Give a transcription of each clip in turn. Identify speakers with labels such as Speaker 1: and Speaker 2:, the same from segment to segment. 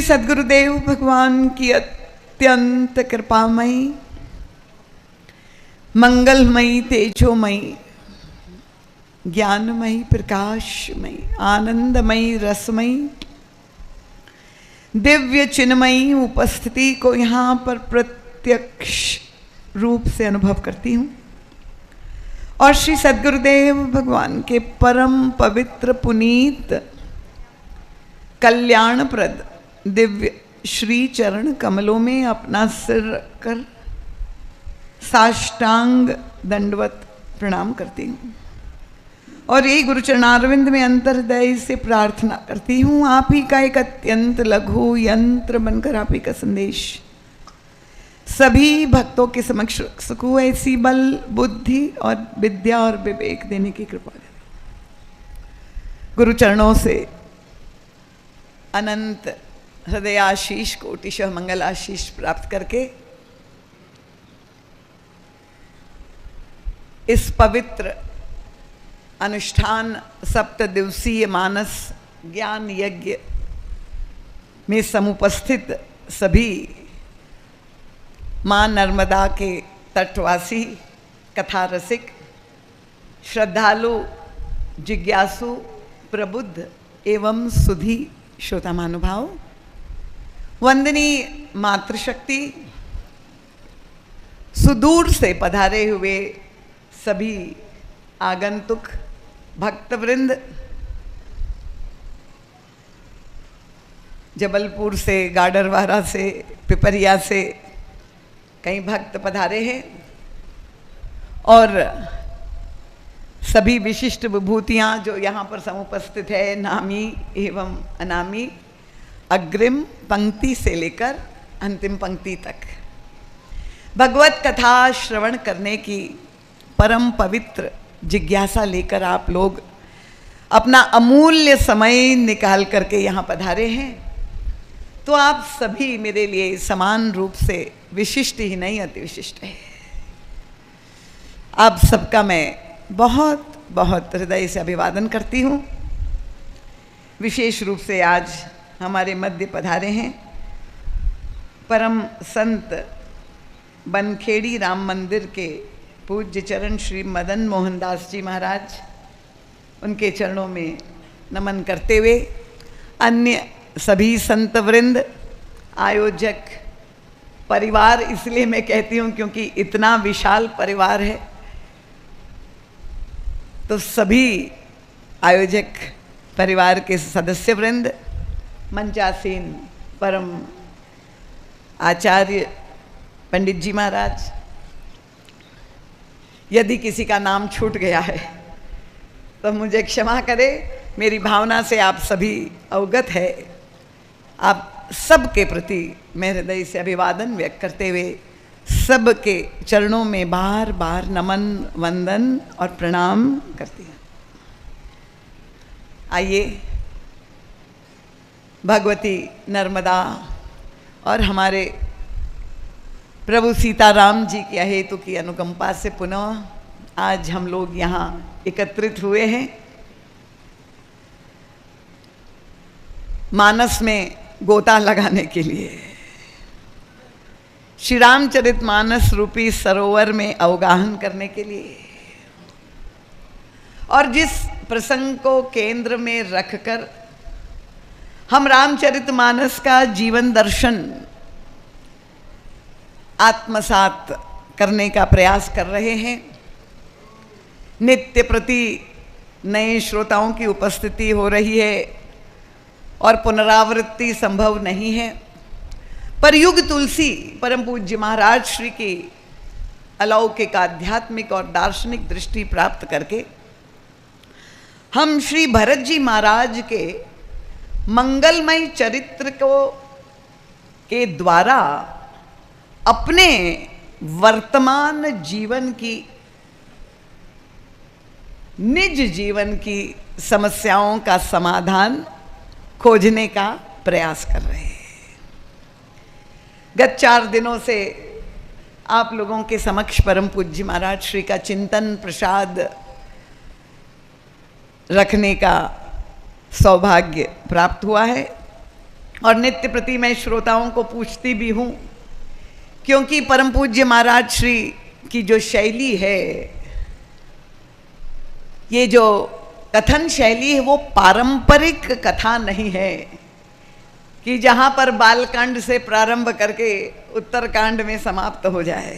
Speaker 1: श्री सद्गुरुदेव भगवान की अत्यंत कृपामयी, मंगलमयी, तेजोमयी, ज्ञानमयी, प्रकाशमयी, आनंदमयी, रसमयी, दिव्य चिन्मयी उपस्थिति को यहाँ पर प्रत्यक्ष रूप से अनुभव करती हूँ और श्री सद्गुरुदेव भगवान के परम पवित्र पुनीत कल्याणप्रद दिव्य श्री चरण कमलों में अपना सिर रखकर साष्टांग दंडवत प्रणाम करती हूँ और ये गुरुचरणारविंद में अंतर्दय से प्रार्थना करती हूँ। आप ही का एक अत्यंत लघु यंत्र बनकर आप ही का संदेश सभी भक्तों के समक्ष रख सकूँ, ऐसी बल बुद्धि और विद्या और विवेक देने की कृपा करें। गुरुचरणों से अनंत हृदय आशीष कोटिशः मंगल आशीष प्राप्त करके इस पवित्र अनुष्ठान सप्त दिवसीय मानस ज्ञान यज्ञ में समुपस्थित सभी माँ नर्मदा के तटवासी कथा रसिक श्रद्धालु जिज्ञासु प्रबुद्ध एवं सुधी श्रोता महानुभाव, वंदनीय मातृशक्ति, सुदूर से पधारे हुए सभी आगंतुक भक्तवृंद, जबलपुर से, गाडरवारा से, पिपरिया से कई भक्त पधारे हैं और सभी विशिष्ट विभूतियाँ जो यहाँ पर समुपस्थित है, नामी एवं अनामी, अग्रिम पंक्ति से लेकर अंतिम पंक्ति तक भगवत कथा श्रवण करने की परम पवित्र जिज्ञासा लेकर आप लोग अपना अमूल्य समय निकाल करके यहाँ पधारे हैं, तो आप सभी मेरे लिए समान रूप से विशिष्ट ही नहीं अति विशिष्ट है। आप सबका मैं बहुत बहुत हृदय से अभिवादन करती हूँ। विशेष रूप से आज हमारे मध्य पधारे हैं परम संत बनखेड़ी राम मंदिर के पूज्य चरण श्री मदन मोहन दास जी महाराज, उनके चरणों में नमन करते हुए अन्य सभी संत वृंद, आयोजक परिवार, इसलिए मैं कहती हूँ क्योंकि इतना विशाल परिवार है, तो सभी आयोजक परिवार के सदस्य वृंद, मंचासीन परम आचार्य पंडित जी महाराज, यदि किसी का नाम छूट गया है तो मुझे क्षमा करें, मेरी भावना से आप सभी अवगत है। आप सबके प्रति मैं हृदय से अभिवादन व्यक्त करते हुए सबके चरणों में बार बार नमन वंदन और प्रणाम करती हूँ। आइए भगवती नर्मदा और हमारे प्रभु सीताराम जी की अहेतु की अनुकंपा से पुनः आज हम लोग यहाँ एकत्रित हुए हैं। मानस में गोता लगाने के लिए, श्री रामचरित मानस रूपी सरोवर में अवगाहन करने के लिए, और जिस प्रसंग को केंद्र में रखकर हम रामचरित मानस का जीवन दर्शन आत्मसात करने का प्रयास कर रहे हैं। नित्य प्रति नए श्रोताओं की उपस्थिति हो रही है और पुनरावृत्ति संभव नहीं है, पर युग तुलसी परम पूज्य महाराज श्री की अलौकिक आध्यात्मिक और दार्शनिक दृष्टि प्राप्त करके हम श्री भरत जी महाराज के मंगलमय चरित्र को के द्वारा अपने वर्तमान जीवन की, निज जीवन की समस्याओं का समाधान खोजने का प्रयास कर रहे हैं। गत 4 दिनों से आप लोगों के समक्ष परम पूज्य महाराज श्री का चिंतन प्रसाद रखने का सौभाग्य प्राप्त हुआ है और नित्य प्रति मैं श्रोताओं को पूछती भी हूँ, क्योंकि परम पूज्य महाराज श्री की जो शैली है, ये जो कथन शैली है, वो पारंपरिक कथा नहीं है कि जहाँ पर बालकांड से प्रारंभ करके उत्तरकांड में समाप्त हो जाए।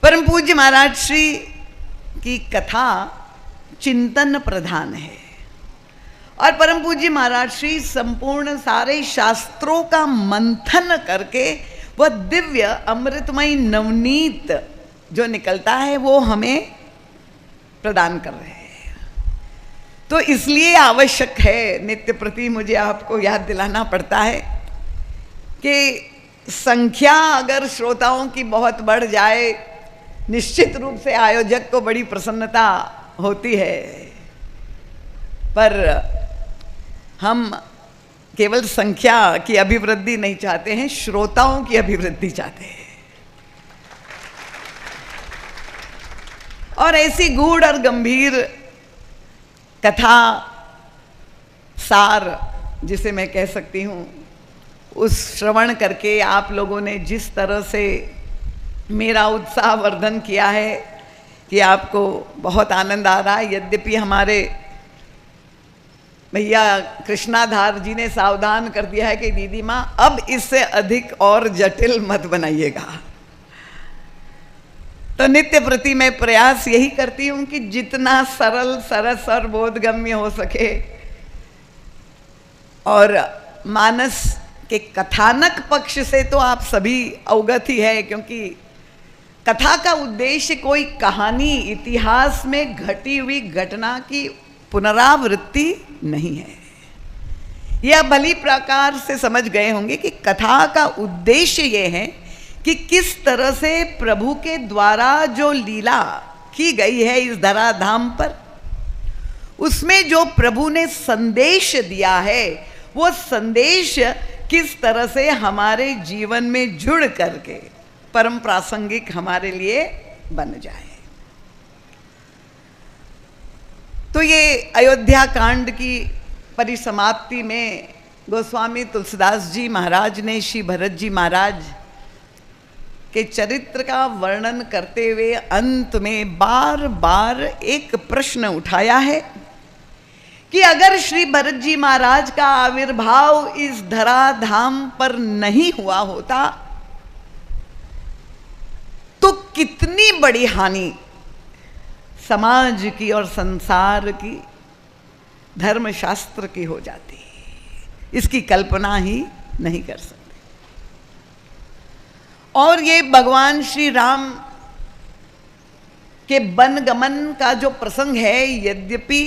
Speaker 1: परम पूज्य महाराज श्री की कथा चिंतन प्रधान है और परम पूज्य महाराज श्री संपूर्ण सारे शास्त्रों का मंथन करके वह दिव्य अमृतमय नवनीत जो निकलता है वो हमें प्रदान कर रहे हैं। तो इसलिए आवश्यक है, नित्य प्रति मुझे आपको याद दिलाना पड़ता है कि संख्या अगर श्रोताओं की बहुत बढ़ जाए, निश्चित रूप से आयोजक को बड़ी प्रसन्नता होती है, पर हम केवल संख्या की अभिवृद्धि नहीं चाहते हैं, श्रोताओं की अभिवृद्धि चाहते हैं। और ऐसी गूढ़ और गंभीर कथा सार जिसे मैं कह सकती हूँ, उस श्रवण करके आप लोगों ने जिस तरह से मेरा उत्साह वर्धन किया है कि आपको बहुत आनंद आ रहा है। यद्यपि हमारे भैया कृष्णाधार जी ने सावधान कर दिया है कि दीदी माँ अब इससे अधिक और जटिल मत बनाइएगा। तो नित्य प्रति मैं प्रयास यही करती हूँ कि जितना सरल सरस और बोधगम्य हो सके, और मानस के कथानक पक्ष से तो आप सभी अवगत ही है, क्योंकि कथा का उद्देश्य कोई कहानी इतिहास में घटी हुई घटना की पुनरावृत्ति नहीं है। यह भली प्रकार से समझ गए होंगे कि कथा का उद्देश्य यह है कि किस तरह से प्रभु के द्वारा जो लीला की गई है इस धराधाम पर, उसमें जो प्रभु ने संदेश दिया है, वो संदेश किस तरह से हमारे जीवन में जुड़ करके परम प्रासंगिक हमारे लिए बन जाए। तो ये अयोध्या कांड की परिसमाप्ति में गोस्वामी तुलसीदास जी महाराज ने श्री भरत जी महाराज के चरित्र का वर्णन करते हुए अंत में बार बार एक प्रश्न उठाया है कि अगर श्री भरत जी महाराज का आविर्भाव इस धराधाम पर नहीं हुआ होता तो कितनी बड़ी हानि समाज की और संसार की, धर्मशास्त्र की हो जाती, इसकी कल्पना ही नहीं कर सकते। और ये भगवान श्री राम के वनगमन का जो प्रसंग है, यद्यपि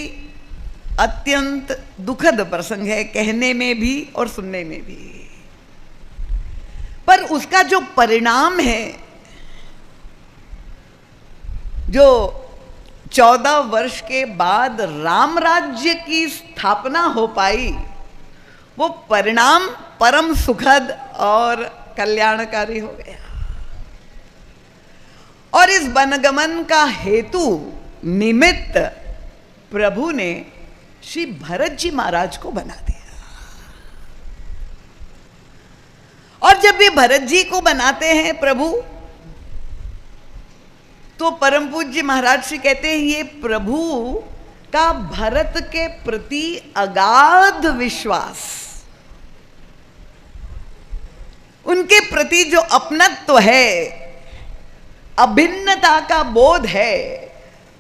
Speaker 1: अत्यंत दुखद प्रसंग है कहने में भी और सुनने में भी, पर उसका जो परिणाम है, जो 14 वर्ष के बाद राम राज्य की स्थापना हो पाई, वो परिणाम परम सुखद और कल्याणकारी हो गया। और इस वनगमन का हेतु निमित्त प्रभु ने श्री भरत जी महाराज को बना दिया। और जब भी भरत जी को बनाते हैं प्रभु, तो परम पूज्य महाराज श्री कहते हैं ये प्रभु का भरत के प्रति अगाध विश्वास, उनके प्रति जो अपनत्व है, अभिन्नता का बोध है,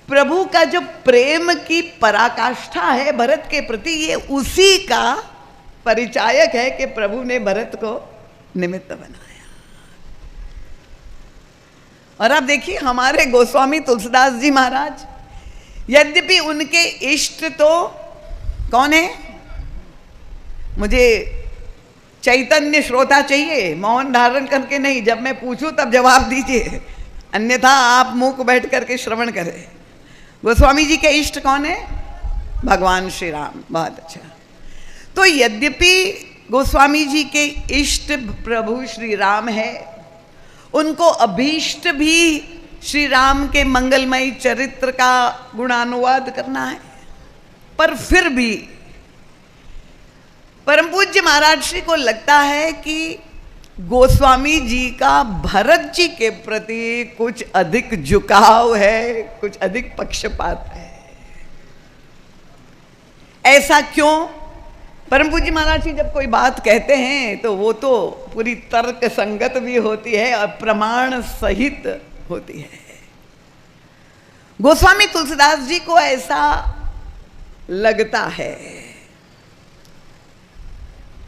Speaker 1: प्रभु का जो प्रेम की पराकाष्ठा है भरत के प्रति, ये उसी का परिचायक है कि प्रभु ने भरत को निमित्त बनाया। और आप देखिए हमारे गोस्वामी तुलसीदास जी महाराज, यद्यपि उनके इष्ट तो कौन है, मुझे चैतन्य श्रोता चाहिए, मौन धारण करके नहीं, जब मैं पूछूं तब जवाब दीजिए, अन्यथा आप मुंह को बैठ करके श्रवण करें। गोस्वामी जी के इष्ट कौन है? भगवान श्री राम। बहुत अच्छा। तो यद्यपि गोस्वामी जी के इष्ट प्रभु श्री राम है, उनको अभीष्ट भी श्री राम के मंगलमय चरित्र का गुणानुवाद करना है, पर फिर भी परम पूज्य महाराज श्री को लगता है कि गोस्वामी जी का भरत जी के प्रति कुछ अधिक झुकाव है, कुछ अधिक पक्षपात है। ऐसा क्यों? परम पूज्य महाराज जी जब कोई बात कहते हैं तो वो तो पूरी तर्क संगत भी होती है और प्रमाण सहित होती है। गोस्वामी तुलसीदास जी को ऐसा लगता है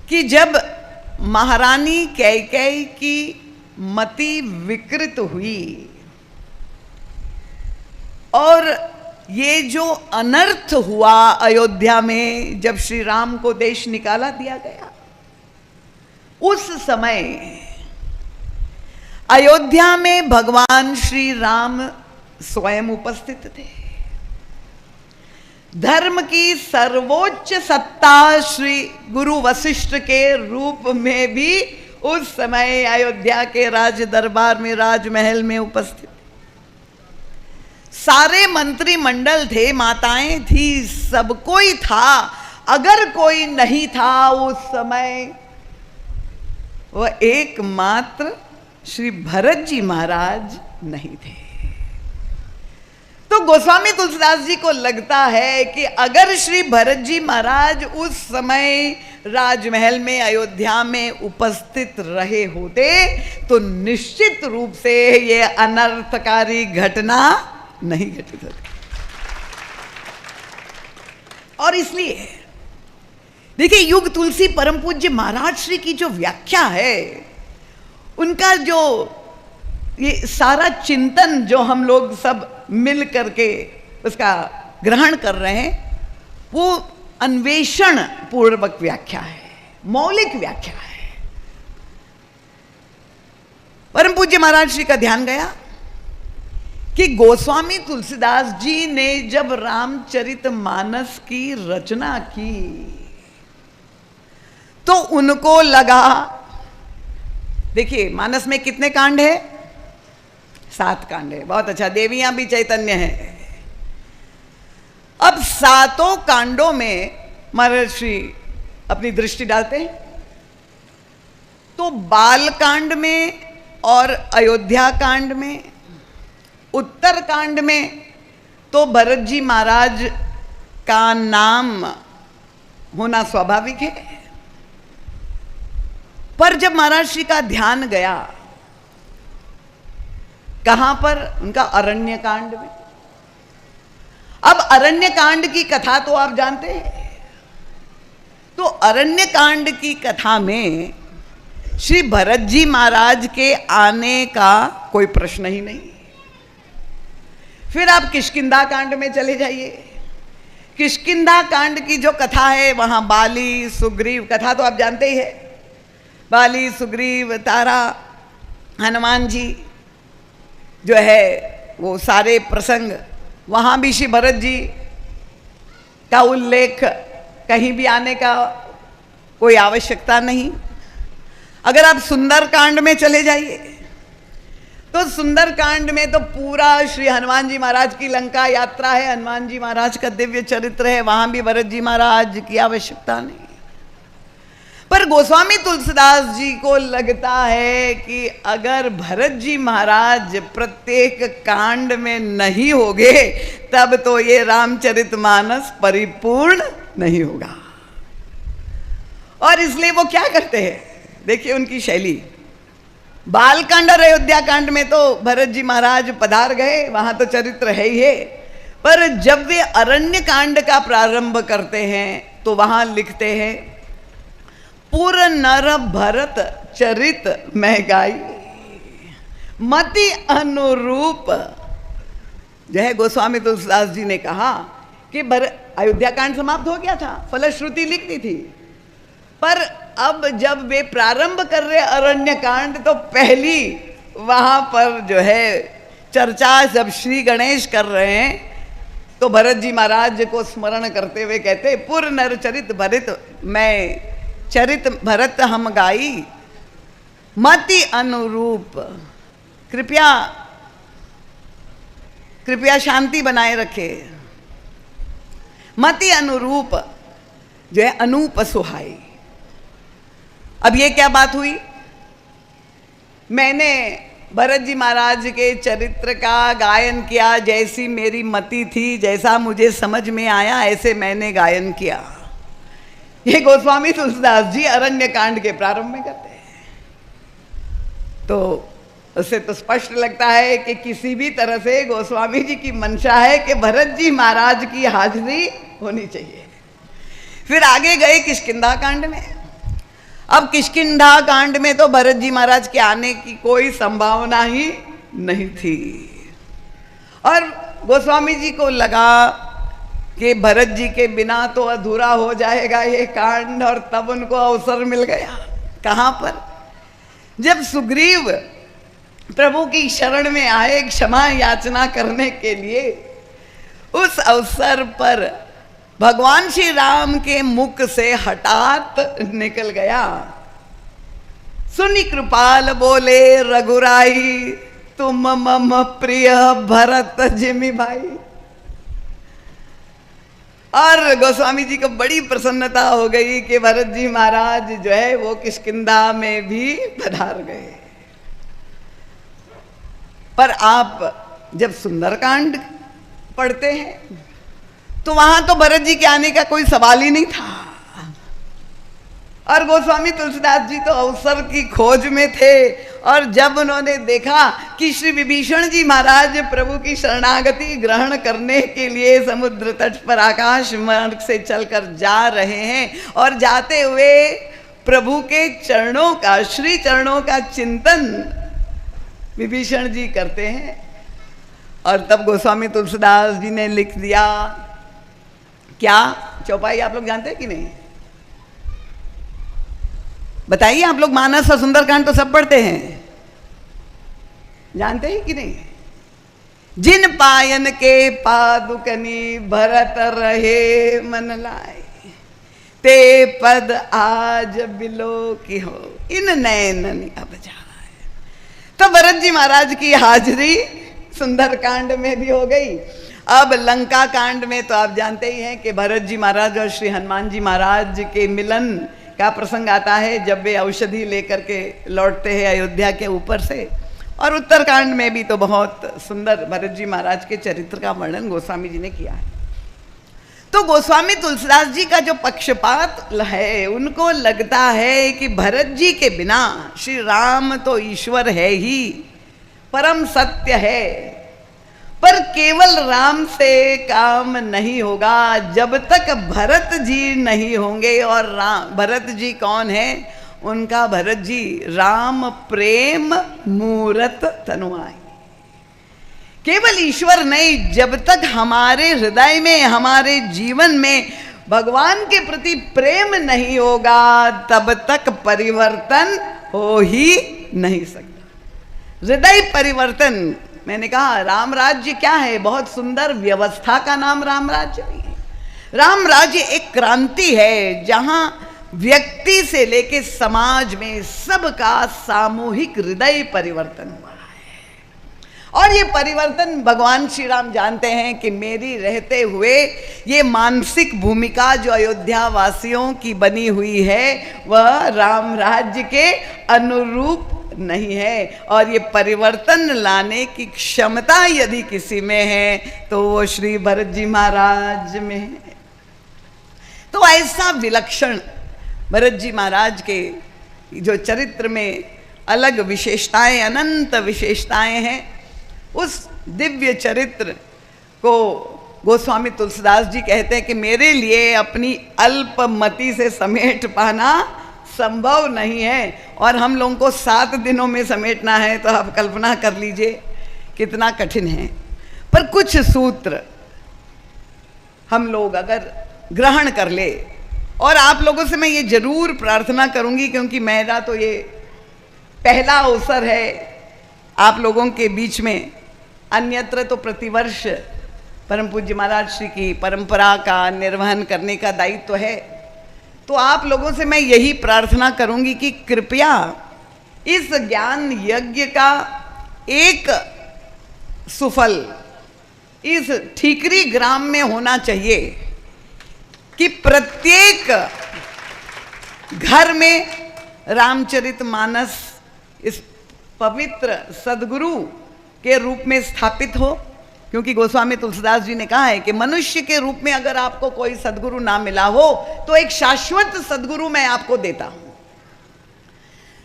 Speaker 1: कि जब महारानी कैकेयी की मति विकृत हुई और ये जो अनर्थ हुआ अयोध्या में, जब श्री राम को देश निकाला दिया गया, उस समय अयोध्या में भगवान श्री राम स्वयं उपस्थित थे। धर्म की सर्वोच्च सत्ता श्री गुरु वशिष्ठ के रूप में भी उस समय अयोध्या के राज दरबार में, राजमहल में उपस्थित। सारे मंत्रिमंडल थे, माताएं थी, सब कोई था। अगर कोई नहीं था उस समय, वह एकमात्र श्री भरत जी महाराज नहीं थे। तो गोस्वामी तुलसीदास जी को लगता है कि अगर श्री भरत जी महाराज उस समय राजमहल में, अयोध्या में उपस्थित रहे होते तो निश्चित रूप से ये अनर्थकारी घटना नहीं घटित होती। और इसलिए देखिए, युग तुलसी परम पूज्य महाराज श्री की जो व्याख्या है, उनका जो ये सारा चिंतन जो हम लोग सब मिल करके उसका ग्रहण कर रहे हैं, वो अन्वेषण पूर्वक व्याख्या है, मौलिक व्याख्या है। परम पूज्य महाराज श्री का ध्यान गया कि गोस्वामी तुलसीदास जी ने जब रामचरितमानस की रचना की तो उनको लगा, देखिए मानस में कितने कांड है? 7 कांड है। बहुत अच्छा, देवियां भी चैतन्य है। अब 7 कांडों में महाराज श्री अपनी दृष्टि डालते हैं तो बाल कांड में और अयोध्या कांड में, उत्तर कांड में तो भरत जी महाराज का नाम होना स्वाभाविक है। पर जब महाराज श्री का ध्यान गया कहां पर? उनका अरण्य कांड में। अब अरण्य कांड की कथा तो आप जानते हैं। तो अरण्य कांड की कथा में श्री भरत जी महाराज के आने का कोई प्रश्न ही नहीं। फिर आप किष्किंधा कांड में चले जाइए। किष्किंधा कांड की जो कथा है, वहां बाली सुग्रीव कथा तो आप जानते ही है। बाली सुग्रीव तारा हनुमान जी जो है, वो सारे प्रसंग, वहां भी श्री भरत जी का उल्लेख कहीं भी आने का कोई आवश्यकता नहीं। अगर आप सुंदर कांड में चले जाइए तो सुंदर कांड में तो पूरा श्री हनुमान जी महाराज की लंका यात्रा है, हनुमान जी महाराज का दिव्य चरित्र है, वहां भी भरत जी महाराज की आवश्यकता नहीं। पर गोस्वामी तुलसीदास जी को लगता है कि अगर भरत जी महाराज प्रत्येक कांड में नहीं होंगे तब तो ये रामचरितमानस परिपूर्ण नहीं होगा। और इसलिए वो क्या करते हैं, देखिए उनकी शैली। बालकांड और अयोध्या कांड में तो भरत जी महाराज पधार गए, वहां तो चरित्र है ही है। पर जब वे अरण्य कांड का प्रारंभ करते हैं तो वहां लिखते हैं, पुर नर भरत चरित मैं गाई, मति अनुरूप। जो है गोस्वामी तुलसीदास जी ने कहा कि अयोध्या कांड समाप्त हो गया था, फलश्रुति लिख दी थी। पर अब जब वे प्रारंभ कर रहे अरण्य कांड तो पहली वहां पर जो है चर्चा जब श्री गणेश कर रहे हैं तो भरत जी महाराज को स्मरण करते हुए कहते, पुर नर चरित भरत मैं चरित भरत हम गाई, मति अनुरूप। कृपया शांति बनाए रखे। मति अनुरूप जो है अनूप सुहाई, अब ये क्या बात हुई, मैंने भरत जी महाराज के चरित्र का गायन किया, जैसी मेरी मति थी, जैसा मुझे समझ में आया ऐसे मैंने गायन किया। ये गोस्वामी तुलसीदास जी अरण्य कांड के प्रारंभ में करते हैं। तो उससे तो स्पष्ट लगता है कि किसी भी तरह से गोस्वामी जी की मंशा है कि भरत जी महाराज की हाजिरी होनी चाहिए। फिर आगे गए किष्किंधा कांड में। अब किष्किंधा कांड में तो भरत जी महाराज के आने की कोई संभावना ही नहीं थी, और गोस्वामी जी को लगा कि भरत जी के बिना तो अधूरा हो जाएगा ये कांड, और तब उनको अवसर मिल गया। कहाँ पर? जब सुग्रीव प्रभु की शरण में आए क्षमा याचना करने के लिए, उस अवसर पर भगवान श्री राम के मुख से हठात निकल गया, सुनि कृपाल बोले रघुराई, तुम मम प्रिय भरत जिमि भाई। और गोस्वामी जी को बड़ी प्रसन्नता हो गई कि भरत जी महाराज जो है वो किष्किंधा में भी पधार गए। पर आप जब सुंदरकांड पढ़ते हैं तो वहां तो भरत जी के आने का कोई सवाल ही नहीं था, और गोस्वामी तुलसीदास जी तो अवसर की खोज में थे। और जब उन्होंने देखा कि श्री विभीषण जी महाराज प्रभु की शरणागति ग्रहण करने के लिए समुद्र तट पर आकाश मार्ग से चलकर जा रहे हैं, और जाते हुए प्रभु के चरणों का, श्री चरणों का चिंतन विभीषण जी करते हैं, और तब गोस्वामी तुलसीदास जी ने लिख दिया क्या? चौपाई आप लोग जानते हैं कि नहीं? बताइए, आप लोग मानस और सुंदरकांड तो सब पढ़ते हैं, जानते हैं कि नहीं? जिन पायन के पादुकनी भरत रहे मन लाए, ते पद आज बिलो की हो इन नैनन अब जाए। तो भरत जी महाराज की हाजिरी सुंदरकांड में भी हो गई। अब लंका कांड में तो आप जानते ही हैं कि भरत जी महाराज और श्री हनुमान जी महाराज के मिलन का प्रसंग आता है, जब वे औषधि लेकर के लौटते हैं अयोध्या के ऊपर से। और उत्तरकांड में भी तो बहुत सुंदर भरत जी महाराज के चरित्र का वर्णन गोस्वामी जी ने किया है। तो गोस्वामी तुलसीदास जी का जो पक्षपात है, उनको लगता है कि भरत जी के बिना श्री राम तो ईश्वर है ही, परम सत्य है, पर केवल राम से काम नहीं होगा जब तक भरत जी नहीं होंगे। और भरत जी कौन है? उनका भरत जी राम प्रेम मूरत तनुआई। केवल ईश्वर नहीं, जब तक हमारे हृदय में, हमारे जीवन में भगवान के प्रति प्रेम नहीं होगा, तब तक परिवर्तन हो ही नहीं सकता। हृदय परिवर्तन, मैंने कहा राम राज्य क्या है? बहुत सुंदर व्यवस्था का नाम राम राज्य नहीं है। राम राज्य एक क्रांति है, जहां व्यक्ति से लेके समाज में सबका सामूहिक हृदय परिवर्तन हुआ है। और ये परिवर्तन भगवान श्री राम जानते हैं कि मेरी रहते हुए ये मानसिक भूमिका जो अयोध्या वासियों की बनी हुई है, वह राम राज्य के अनुरूप नहीं है। और ये परिवर्तन लाने की क्षमता यदि किसी में है तो वो श्री भरत जी महाराज में है। तो ऐसा विलक्षण भरत जी महाराज के जो चरित्र में अलग विशेषताएं, अनंत विशेषताएं हैं, उस दिव्य चरित्र को गोस्वामी तुलसीदास जी कहते हैं कि मेरे लिए अपनी अल्पमति से समेट पाना संभव नहीं है। और हम लोगों को 7 दिनों में समेटना है, तो आप कल्पना कर लीजिए कितना कठिन है। पर कुछ सूत्र हम लोग अगर ग्रहण कर ले, और आप लोगों से मैं ये जरूर प्रार्थना करूंगी, क्योंकि मेरा तो ये पहला अवसर है आप लोगों के बीच में, अन्यत्र तो प्रतिवर्ष परम पूज्य महाराज श्री की परंपरा का निर्वहन करने का दायित्व है। तो आप लोगों से मैं यही प्रार्थना करूंगी कि कृपया इस ज्ञान यज्ञ का एक सुफल इस ठीकरी ग्राम में होना चाहिए कि प्रत्येक घर में रामचरितमानस इस पवित्र सदगुरु के रूप में स्थापित हो, क्योंकि गोस्वामी तुलसीदास जी ने कहा है कि मनुष्य के रूप में अगर आपको कोई सदगुरु ना मिला हो तो एक शाश्वत सदगुरु मैं आपको देता हूं।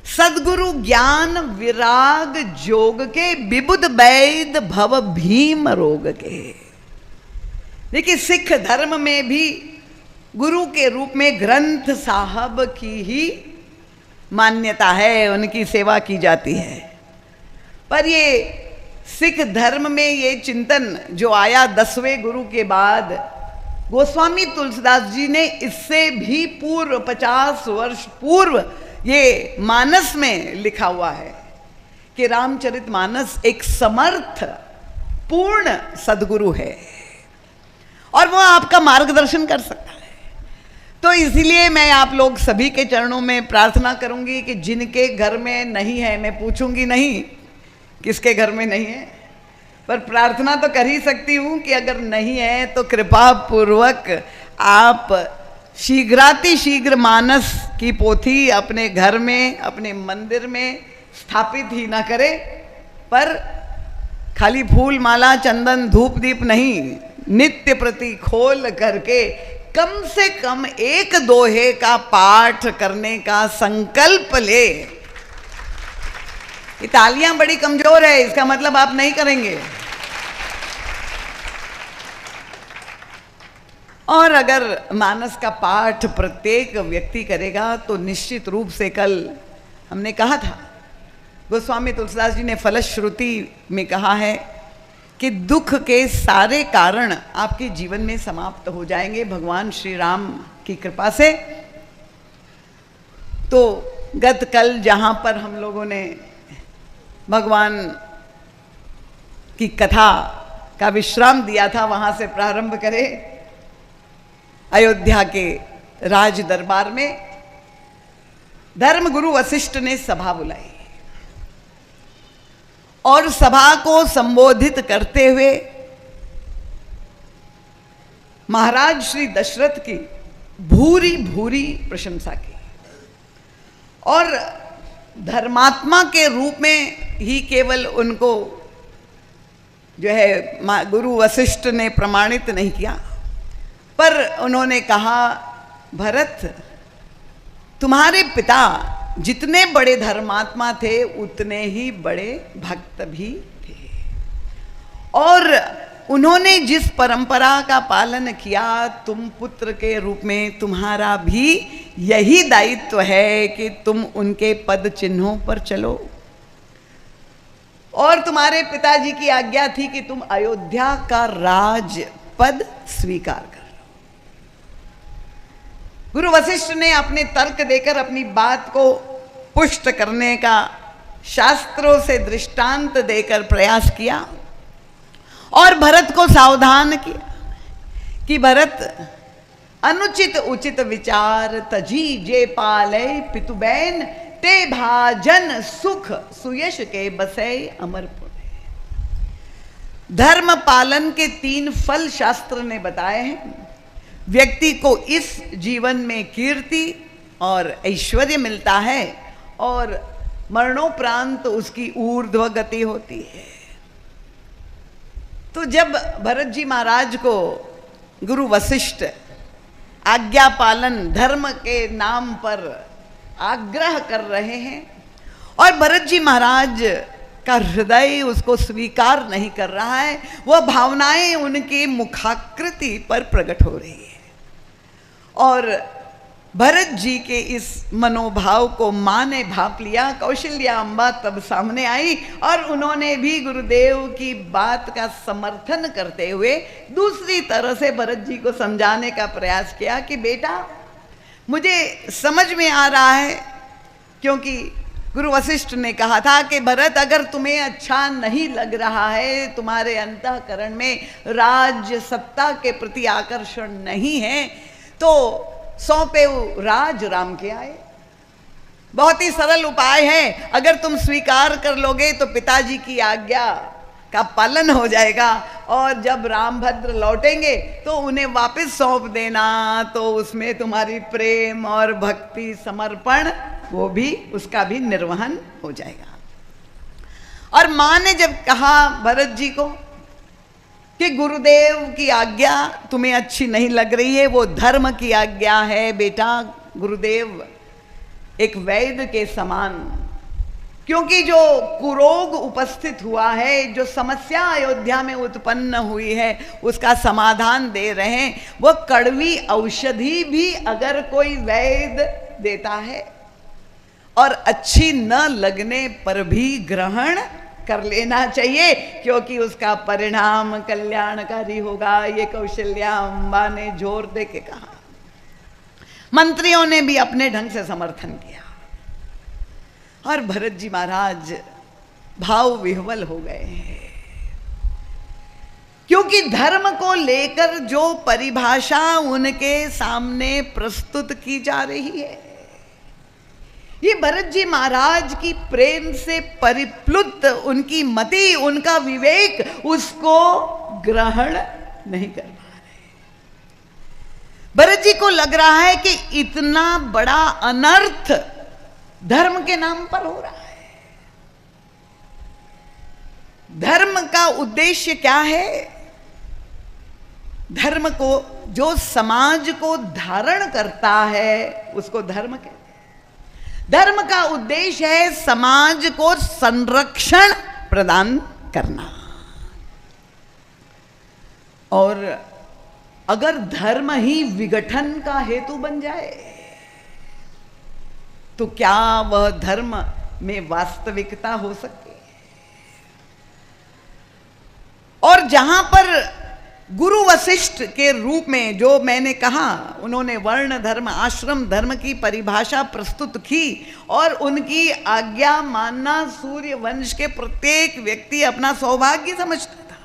Speaker 1: सदगुरु ज्ञान विराग जोग के, विबुध वैद भव भीम रोग के। देखिए, सिख धर्म में भी गुरु के रूप में ग्रंथ साहब की ही मान्यता है, उनकी सेवा की जाती है। पर ये सिख धर्म में ये चिंतन जो आया 10वें गुरु के बाद, गोस्वामी तुलसीदास जी ने इससे भी पूर्व 50 वर्ष पूर्व ये मानस में लिखा हुआ है कि रामचरितमानस एक समर्थ पूर्ण सदगुरु है और वो आपका मार्गदर्शन कर सकता है। तो इसीलिए मैं आप लोग सभी के चरणों में प्रार्थना करूंगी कि जिनके घर में नहीं है, मैं पूछूंगी नहीं किसके घर में नहीं है, पर प्रार्थना तो कर ही सकती हूं कि अगर नहीं है तो कृपा पूर्वक आप शीघ्रातिशीघ्र मानस की पोथी अपने घर में, अपने मंदिर में स्थापित ही ना करें, पर खाली फूल माला चंदन धूप दीप नहीं, नित्य प्रति खोल करके कम से कम एक दोहे का पाठ करने का संकल्प ले। ये तालियां बड़ी कमजोर है, इसका मतलब आप नहीं करेंगे। और अगर मानस का पाठ प्रत्येक व्यक्ति करेगा तो निश्चित रूप से, कल हमने कहा था, गोस्वामी तुलसीदास जी ने फलश्रुति में कहा है कि दुख के सारे कारण आपके जीवन में समाप्त हो जाएंगे भगवान श्री राम की कृपा से। तो गत कल जहाँ पर हम लोगों ने भगवान की कथा का विश्राम दिया था, वहाँ से प्रारंभ करें। अयोध्या के राज दरबार में धर्मगुरु वशिष्ठ ने सभा बुलाई और सभा को संबोधित करते हुए महाराज श्री दशरथ की भूरी भूरी प्रशंसा की और धर्मात्मा के रूप में ही केवल उनको जो है गुरु वशिष्ठ ने प्रमाणित नहीं किया, पर उन्होंने कहा, भरत, तुम्हारे पिता जितने बड़े धर्मात्मा थे उतने ही बड़े भक्त भी थे, और उन्होंने जिस परंपरा का पालन किया, तुम पुत्र के रूप में तुम्हारा भी यही दायित्व है कि तुम उनके पद चिन्हों पर चलो। और तुम्हारे पिताजी की आज्ञा थी कि तुम अयोध्या का राज पद स्वीकार करो। गुरु वशिष्ठ ने अपने तर्क देकर अपनी बात को पुष्ट करने का शास्त्रों से दृष्टांत देकर प्रयास किया और भरत को सावधान किया कि भरत, अनुचित उचित विचार तजी जे पाले पितुबैन, ते भाजन सुख सुयश के बसे अमरपुर। धर्म पालन के 3 फल शास्त्र ने बताए हैं। व्यक्ति को इस जीवन में कीर्ति और ऐश्वर्य मिलता है और मरणोपरांत उसकी ऊर्ध्व गति होती है। तो जब भरत जी महाराज को गुरु वशिष्ठ आज्ञा पालन धर्म के नाम पर आग्रह कर रहे हैं और भरत जी महाराज का हृदय उसको स्वीकार नहीं कर रहा है, वह भावनाएं उनकी मुखाकृति पर प्रकट हो रही है। और भरत जी के इस मनोभाव को माँ ने भाप लिया। कौशल्या अम्बा तब सामने आई और उन्होंने भी गुरुदेव की बात का समर्थन करते हुए दूसरी तरह से भरत जी को समझाने का प्रयास किया कि बेटा, मुझे समझ में आ रहा है, क्योंकि गुरु वशिष्ठ ने कहा था कि भरत, अगर तुम्हें अच्छा नहीं लग रहा है, तुम्हारे अंतःकरण में राज्य सत्ता के प्रति आकर्षण नहीं है, तो सौंपे राज राम के आए। बहुत ही सरल उपाय है, अगर तुम स्वीकार कर लोगे तो पिताजी की आज्ञा का पालन हो जाएगा और जब रामभद्र लौटेंगे तो उन्हें वापस सौंप देना, तो उसमें तुम्हारी प्रेम और भक्ति समर्पण वो भी, उसका भी निर्वहन हो जाएगा। और मां ने जब कहा भरत जी को कि गुरुदेव की आज्ञा तुम्हें अच्छी नहीं लग रही है, वो धर्म की आज्ञा है बेटा, गुरुदेव एक वैद्य के समान, क्योंकि जो कुरोग उपस्थित हुआ है, जो समस्या अयोध्या में उत्पन्न हुई है, उसका समाधान दे रहे हैं। वो कड़वी औषधि भी अगर कोई वैद्य देता है और अच्छी न लगने पर भी ग्रहण कर लेना चाहिए, क्योंकि उसका परिणाम कल्याणकारी होगा। ये कौशल्या अम्बा ने जोर दे के कहा। मंत्रियों ने भी अपने ढंग से समर्थन किया और भरत जी महाराज भाव विह्वल हो गए हैं, क्योंकि धर्म को लेकर जो परिभाषा उनके सामने प्रस्तुत की जा रही है, ये भरत जी महाराज की प्रेम से परिप्लुत उनकी मति, उनका विवेक उसको ग्रहण नहीं कर पा रहे। भरत जी को लग रहा है कि इतना बड़ा अनर्थ धर्म के नाम पर हो रहा है। धर्म का उद्देश्य क्या है? धर्म को, जो समाज को धारण करता है उसको धर्म कहते हैं। धर्म का उद्देश्य है समाज को संरक्षण प्रदान करना। और अगर धर्म ही विघटन का हेतु बन जाए तो क्या वह धर्म में वास्तविकता हो सकती है? और जहां पर गुरु वशिष्ठ के रूप में, जो मैंने कहा, उन्होंने वर्ण धर्म, आश्रम धर्म की परिभाषा प्रस्तुत की और उनकी आज्ञा मानना सूर्य वंश के प्रत्येक व्यक्ति अपना सौभाग्य समझता था।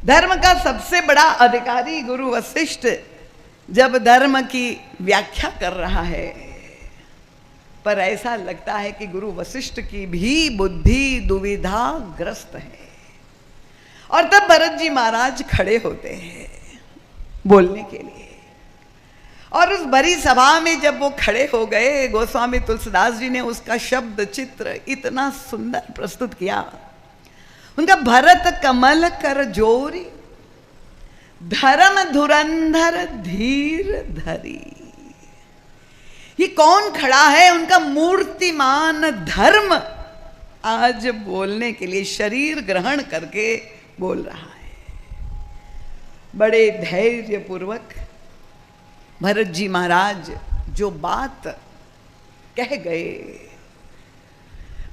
Speaker 1: धर्म का सबसे बड़ा अधिकारी गुरु वशिष्ठ जब धर्म की व्याख्या कर रहा है, पर ऐसा लगता है कि गुरु वशिष्ठ की भी बुद्धि दुविधाग्रस्त है। और तब भरत जी महाराज खड़े होते हैं बोलने के लिए, और उस बड़ी सभा में जब वो खड़े हो गए, गोस्वामी तुलसीदास जी ने उसका शब्द चित्र इतना सुंदर प्रस्तुत किया। उनका भरत कमल कर जोरी, धर्म धुरंधर धीर धरी। ये कौन खड़ा है? उनका मूर्तिमान धर्म आज बोलने के लिए शरीर ग्रहण करके बोल रहा है। बड़े धैर्य पूर्वक भरत जी महाराज जो बात कह गए,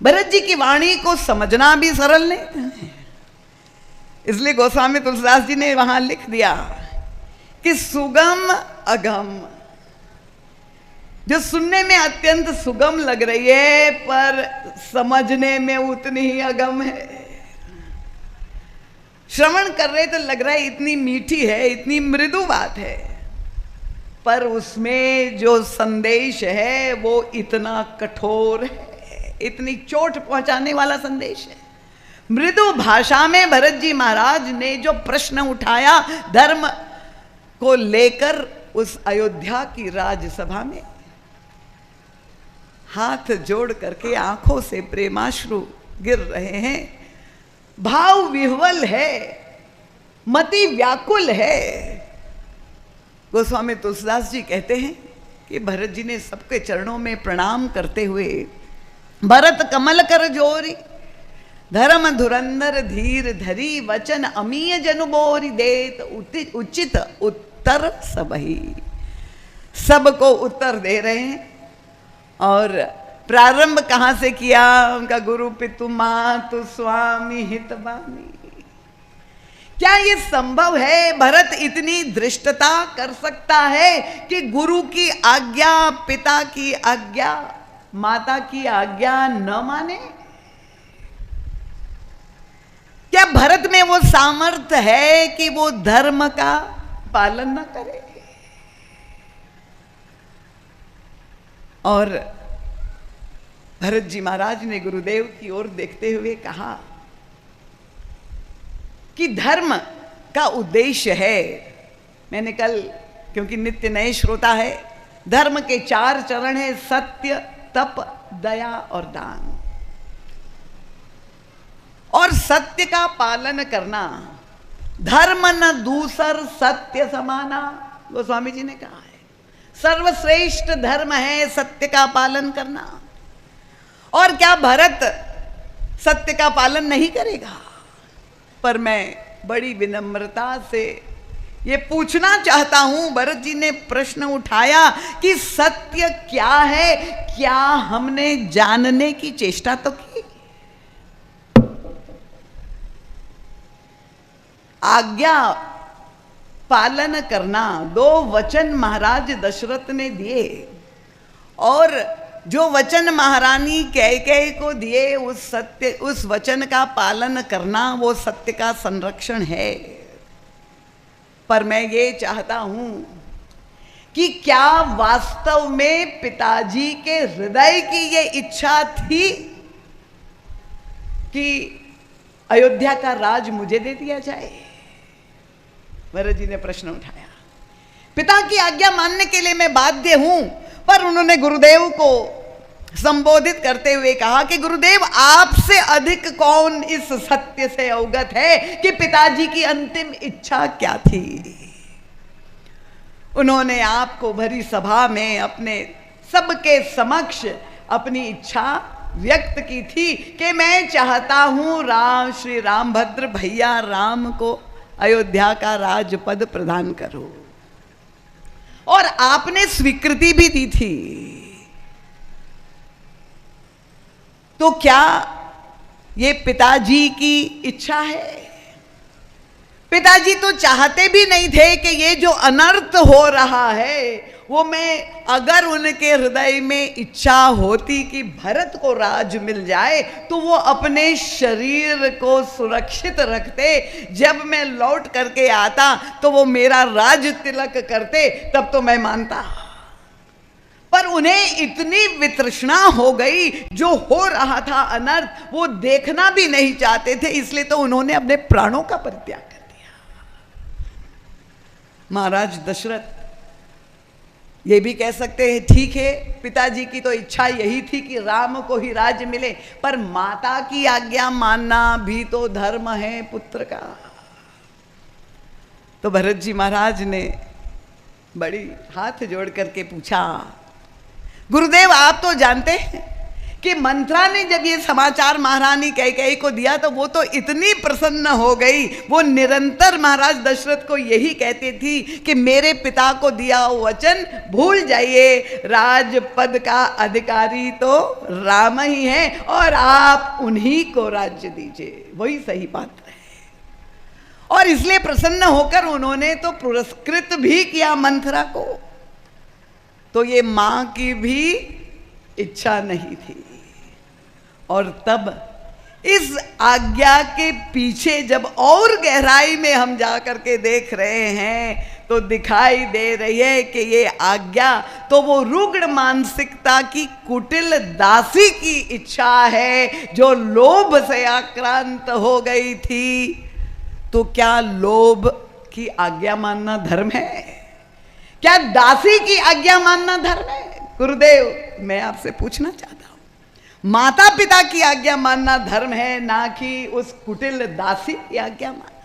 Speaker 1: भरत जी की वाणी को समझना भी सरल नहीं, इसलिए गोस्वामी तुलसीदास जी ने वहां लिख दिया कि सुगम अगम, जो सुनने में अत्यंत सुगम लग रही है पर समझने में उतनी ही अगम है। श्रवण कर रहे तो लग रहा है इतनी मीठी है, इतनी मृदु बात है, पर उसमें जो संदेश है वो इतना कठोर है, इतनी चोट पहुंचाने वाला संदेश है। मृदु भाषा में भरत जी महाराज ने जो प्रश्न उठाया धर्म को लेकर उस अयोध्या की राजसभा में, हाथ जोड़ करके आंखों से प्रेमाश्रु गिर रहे हैं, भाव विह्वल है, मति व्याकुल है। गोस्वामी तुलसीदास जी कहते हैं कि भरत जी ने सबके चरणों में प्रणाम करते हुए, भरत कमल कर जोरी, धर्म धुरंधर धीर धरी, वचन अमीय जनु बोरी देत, उचित उत्तर सबही। सबको उत्तर दे रहे हैं। और प्रारंभ कहाँ से किया? उनका गुरु पितु मातु स्वामी हितवानी। क्या ये संभव है? भरत इतनी धृष्टता कर सकता है कि गुरु की आज्ञा, पिता की आज्ञा, माता की आज्ञा न माने? क्या भरत में वो सामर्थ्य है कि वो धर्म का पालन न करे? और भरत जी महाराज ने गुरुदेव की ओर देखते हुए कहा कि धर्म का उद्देश्य है, मैंने कल, क्योंकि नित्य नए श्रोता है, धर्म के 4 चरण है, सत्य, तप, दया और दान। और सत्य का पालन करना, धर्म न दूसर सत्य समाना, गोस्वामी जी ने कहा है, सर्वश्रेष्ठ धर्म है सत्य का पालन करना। और क्या भरत सत्य का पालन नहीं करेगा? पर मैं बड़ी विनम्रता से ये पूछना चाहता हूं, भरत जी ने प्रश्न उठाया कि सत्य क्या है, क्या हमने जानने की चेष्टा तो की? आज्ञा पालन करना 2 वचन महाराज दशरथ ने दिए, और जो वचन महारानी कैकेयी को दिए उस वचन का पालन करना वो सत्य का संरक्षण है। पर मैं ये चाहता हूं कि क्या वास्तव में पिताजी के हृदय की ये इच्छा थी कि अयोध्या का राज मुझे दे दिया जाए? भरत जी ने प्रश्न उठाया। पिता की आज्ञा मानने के लिए मैं बाध्य हूं, पर उन्होंने गुरुदेव को संबोधित करते हुए कहा कि गुरुदेव, आपसे अधिक कौन इस सत्य से अवगत है कि पिताजी की अंतिम इच्छा क्या थी? उन्होंने आपको भरी सभा में अपने सबके समक्ष अपनी इच्छा व्यक्त की थी कि मैं चाहता हूं श्री रामभद्र भैया राम को अयोध्या का राजपद प्रदान करो, और आपने स्वीकृति भी दी थी। तो क्या ये पिताजी की इच्छा है? पिताजी तो चाहते भी नहीं थे कि ये जो अनर्थ हो रहा है वो मैं, अगर उनके हृदय में इच्छा होती कि भरत को राज मिल जाए तो वो अपने शरीर को सुरक्षित रखते, जब मैं लौट करके आता तो वो मेरा राज तिलक करते, तब तो मैं मानता। पर उन्हें इतनी वितृष्णा हो गई, जो हो रहा था अनर्थ वो देखना भी नहीं चाहते थे, इसलिए तो उन्होंने अपने प्राणों का परित्याग कर दिया। महाराज दशरथ ये भी कह सकते हैं, ठीक है पिताजी की तो इच्छा यही थी कि राम को ही राज्य मिले, पर माता की आज्ञा मानना भी तो धर्म है पुत्र का। तो भरत जी महाराज ने बड़ी हाथ जोड़ करके पूछा, गुरुदेव आप तो जानते हैं कि मंत्रा ने जब ये समाचार महारानी कैकेयी को दिया तो वो तो इतनी प्रसन्न हो गई, वो निरंतर महाराज दशरथ को यही कहती थी कि मेरे पिता को दिया वचन भूल जाइए, राजपद का अधिकारी तो राम ही है और आप उन्हीं को राज्य दीजिए, वही सही पात्र है। और इसलिए प्रसन्न होकर उन्होंने तो पुरस्कृत भी किया मंत्रा को। तो ये मां की भी इच्छा नहीं थी। और तब इस आज्ञा के पीछे जब और गहराई में हम जा करके देख रहे हैं तो दिखाई दे रही है कि ये आज्ञा तो वो रुग्ण मानसिकता की कुटिल दासी की इच्छा है जो लोभ से आक्रांत हो गई थी। तो क्या लोभ की आज्ञा मानना धर्म है? क्या दासी की आज्ञा मानना धर्म है? गुरुदेव मैं आपसे पूछना चाहता हूं, माता पिता की आज्ञा मानना धर्म है, ना कि उस कुटिल दासी की आज्ञा मानना।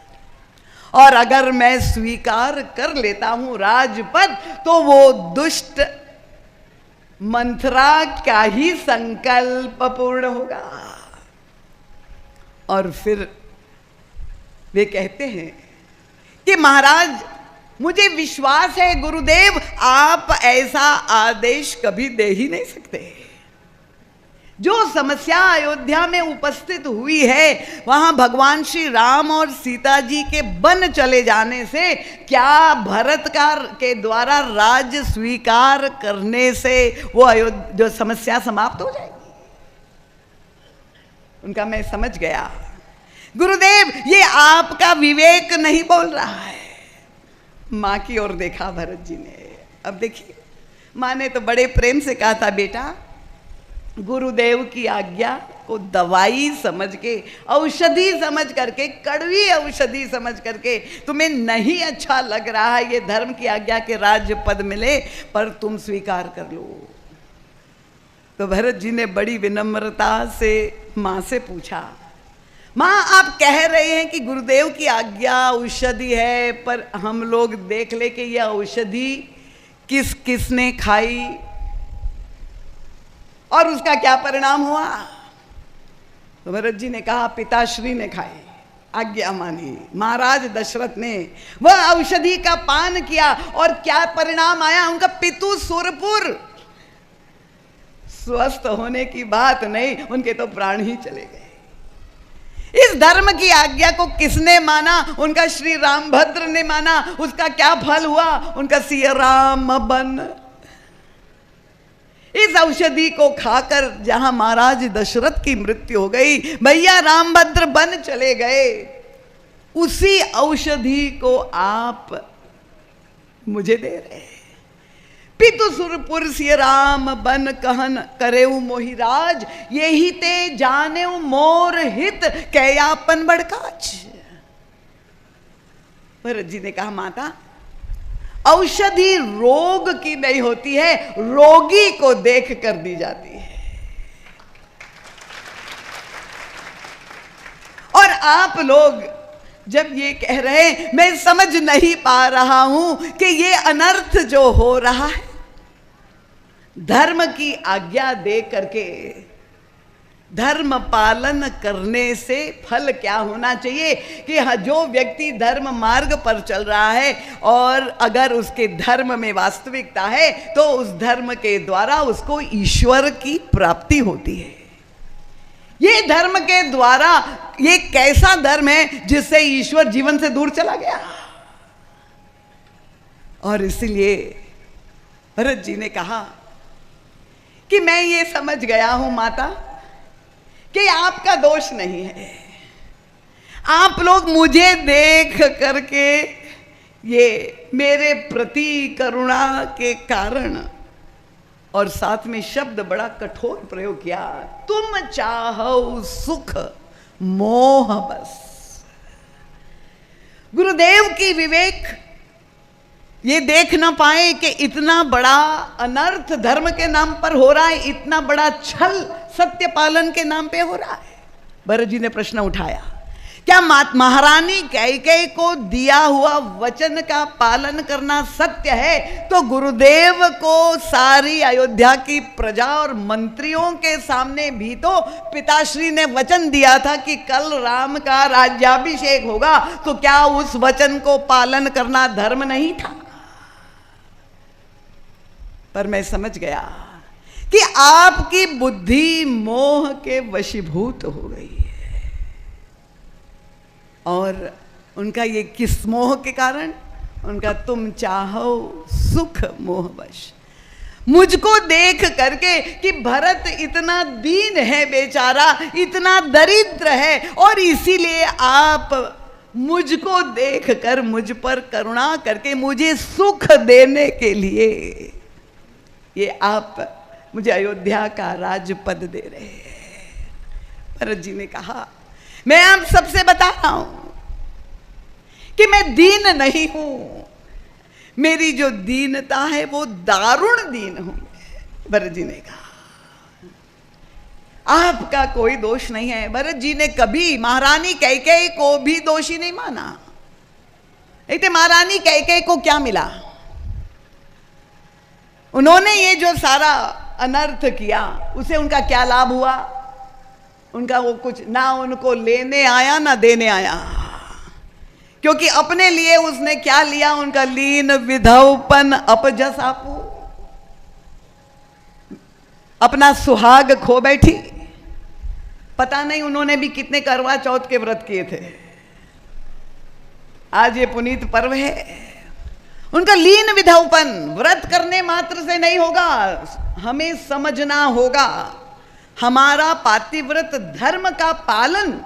Speaker 1: और अगर मैं स्वीकार कर लेता हूं राजपद तो वो दुष्ट मंत्रा का ही संकल्प पूर्ण होगा। और फिर वे कहते हैं कि महाराज मुझे विश्वास है गुरुदेव आप ऐसा आदेश कभी दे ही नहीं सकते। जो समस्या अयोध्या में उपस्थित हुई है वहां भगवान श्री राम और सीता जी के वन चले जाने से क्या भरत के द्वारा राज्य स्वीकार करने से वो जो समस्या समाप्त हो जाएगी? उनका मैं समझ गया गुरुदेव ये आपका विवेक नहीं बोल रहा है। मां की ओर देखा भरत जी ने। अब देखिए मां ने तो बड़े प्रेम से कहा था, बेटा गुरुदेव की आज्ञा को दवाई समझ के, औषधि समझ करके, कड़वी औषधि समझ करके, तुम्हें नहीं अच्छा लग रहा है ये धर्म की आज्ञा के राज्य पद मिले, पर तुम स्वीकार कर लो। तो भरत जी ने बड़ी विनम्रता से माँ से पूछा, माँ आप कह रहे हैं कि गुरुदेव की आज्ञा औषधि है, पर हम लोग देख ले कि यह औषधि किस किसने खाई और उसका क्या परिणाम हुआ। तो भरत जी ने कहा पिताश्री ने खाई, आज्ञा मानी, महाराज दशरथ ने वह औषधि का पान किया और क्या परिणाम आया, उनका पितु सुरपुर, स्वस्थ होने की बात नहीं, उनके तो प्राण ही चले गए। इस धर्म की आज्ञा को किसने माना, उनका श्री रामभद्र ने माना, उसका क्या फल हुआ, उनका सिया राम बन। इस औषधि को खाकर जहां महाराज दशरथ की मृत्यु हो गई, भैया रामभद्र बन चले गए, उसी औषधि को आप मुझे दे रहे हैं। पितु सुरपुर सिय राम बन कहन करेऊ मोहिराज, यही ते जाने मोर हित कैयापन बड़काज। भरत जी ने कहा माता, औषधि रोग की नहीं होती है, रोगी को देख कर दी जाती है। और आप लोग जब ये कह रहे हैं, मैं समझ नहीं पा रहा हूं कि ये अनर्थ जो हो रहा है, धर्म की आज्ञा दे करके धर्म पालन करने से फल क्या होना चाहिए कि जो व्यक्ति धर्म मार्ग पर चल रहा है और अगर उसके धर्म में वास्तविकता है तो उस धर्म के द्वारा उसको ईश्वर की प्राप्ति होती है। ये धर्म के द्वारा, ये कैसा धर्म है जिससे ईश्वर जीवन से दूर चला गया। और इसलिए भरत जी ने कहा कि मैं ये समझ गया हूं माता कि आपका दोष नहीं है, आप लोग मुझे देख करके ये मेरे प्रति करुणा के कारण, और साथ में शब्द बड़ा कठोर प्रयोग किया, तुम चाहो सुख मोह बस। गुरुदेव की विवेक ये देख ना पाए कि इतना बड़ा अनर्थ धर्म के नाम पर हो रहा है, इतना बड़ा छल सत्य पालन के नाम पे हो रहा है। भरत जी ने प्रश्न उठाया, क्या महारानी कैकेयी को दिया हुआ वचन का पालन करना सत्य है, तो गुरुदेव को सारी अयोध्या की प्रजा और मंत्रियों के सामने भी तो पिताश्री ने वचन दिया था कि कल राम का राज्याभिषेक होगा, तो क्या उस वचन को पालन करना धर्म नहीं था। पर मैं समझ गया कि आपकी बुद्धि मोह के वशीभूत हो गई है, और उनका ये किस मोह के कारण, उनका तुम चाहो सुख मोह वश। मुझको देख करके कि भरत इतना दीन है बेचारा, इतना दरिद्र है, और इसीलिए आप मुझको देखकर मुझ पर करुणा करके मुझे सुख देने के लिए ये आप मुझे अयोध्या का राजपद दे रहे हैं। भरत जी ने कहा, मैं आप सबसे बता रहा हूं कि मैं दीन नहीं हूं, मेरी जो दीनता है वो दारुण दीन हूं। भरत जी ने कहा, आपका कोई दोष नहीं है। भरत जी ने कभी महारानी कैकेयी को भी दोषी नहीं माना। एक महारानी कैकेयी को क्या मिला, उन्होंने ये जो सारा अनर्थ किया उसे उनका क्या लाभ हुआ, उनका वो कुछ ना उनको लेने आया ना देने आया, क्योंकि अपने लिए उसने क्या लिया, उनका लीन विधवपन अपजस आपू, अपना सुहाग खो बैठी। पता नहीं उन्होंने भी कितने करवा चौथ के व्रत किए थे। आज ये पुनीत पर्व है, उनका लीन विधवपन व्रत करने मात्र से नहीं होगा, हमें समझना होगा हमारा पातिव्रत धर्म का पालन।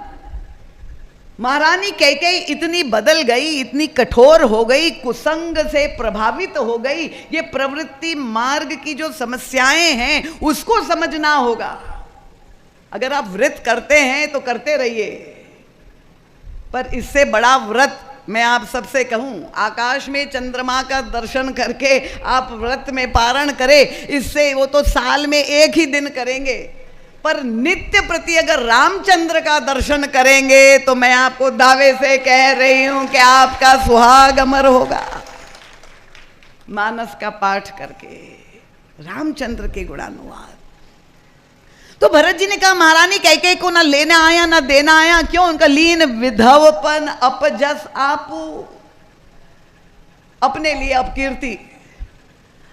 Speaker 1: महारानी कैकेयी इतनी बदल गई, इतनी कठोर हो गई, कुसंग से प्रभावित हो गई, ये प्रवृत्ति मार्ग की जो समस्याएं हैं उसको समझना होगा। अगर आप व्रत करते हैं तो करते रहिए, पर इससे बड़ा व्रत मैं आप सबसे कहूं, आकाश में चंद्रमा का दर्शन करके आप व्रत में पारण करें, इससे वो तो साल में एक ही दिन करेंगे, पर नित्य प्रति अगर रामचंद्र का दर्शन करेंगे तो मैं आपको दावे से कह रही हूं कि आपका सुहाग अमर होगा। मानस का पाठ करके रामचंद्र के गुणानुवाद। तो भरत जी ने कहा महारानी कैकेयी को ना लेना आया ना देना आया, क्यों? उनका लीन विधवपन अपजस आपू, अपने लिए अपकीर्ति।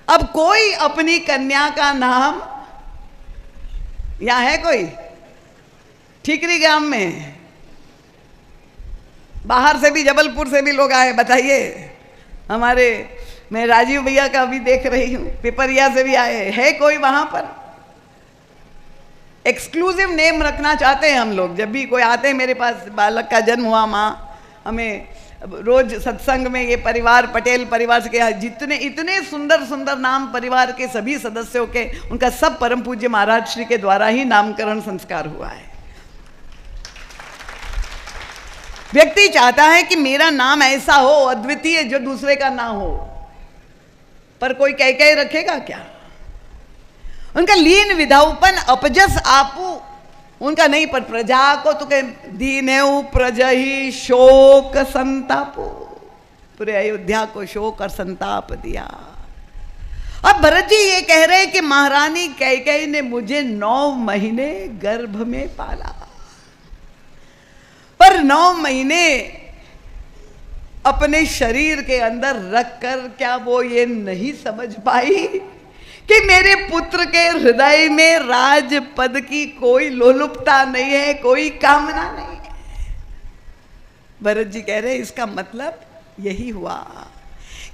Speaker 1: अब कोई अपनी कन्या का नाम, यहां है कोई ठीकरी ग्राम में, बाहर से भी जबलपुर से भी लोग आए, बताइए। हमारे मैं राजीव भैया का भी देख रही हूं, पिपरिया से भी आए है कोई वहां पर? एक्सक्लूसिव नेम रखना चाहते हैं हम लोग। जब भी कोई आते हैं मेरे पास, बालक का जन्म हुआ, माँ हमें रोज सत्संग में ये परिवार, पटेल परिवार से क्या, जितने इतने सुंदर सुंदर नाम परिवार के सभी सदस्यों के, उनका सब परम पूज्य महाराज श्री के द्वारा ही नामकरण संस्कार हुआ है। व्यक्ति चाहता है कि मेरा नाम ऐसा हो अद्वितीय जो दूसरे का ना हो, पर कोई कैकेयी रखेगा क्या? उनका लीन विधाउपन अपजस आपू, उनका नहीं, पर प्रजा को तो कह दीनेऊ प्रजही शोक संतापो, पूरे अयोध्या को शोक और संताप दिया। अब भरत जी ये कह रहे हैं कि महारानी कैकेयी ने मुझे 9 महीने गर्भ में पाला, पर 9 महीने अपने शरीर के अंदर रखकर क्या वो ये नहीं समझ पाई कि मेरे पुत्र के हृदय में राजपद की कोई लोलुपता नहीं है, कोई कामना नहीं है। भरत जी कह रहे इसका मतलब यही हुआ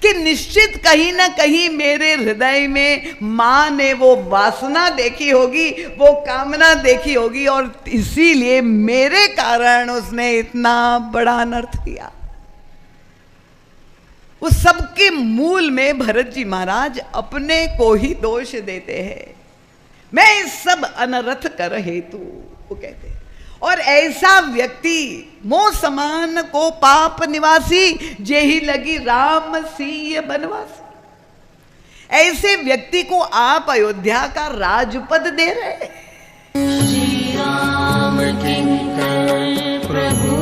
Speaker 1: कि निश्चित कहीं ना कहीं मेरे हृदय में मां ने वो वासना देखी होगी, वो कामना देखी होगी, और इसीलिए मेरे कारण उसने इतना बड़ा अनर्थ किया। उस सबके मूल में भरत जी महाराज अपने को ही दोष देते हैं। मैं इस सब अनर्थ कर हेतु, वो कहते हैं। और ऐसा व्यक्ति मोह समान को पाप निवासी, जेहि लगी राम सिंह बनवासी। ऐसे व्यक्ति को आप अयोध्या का राजपद दे रहे हैं। श्री राम किंकर प्रभु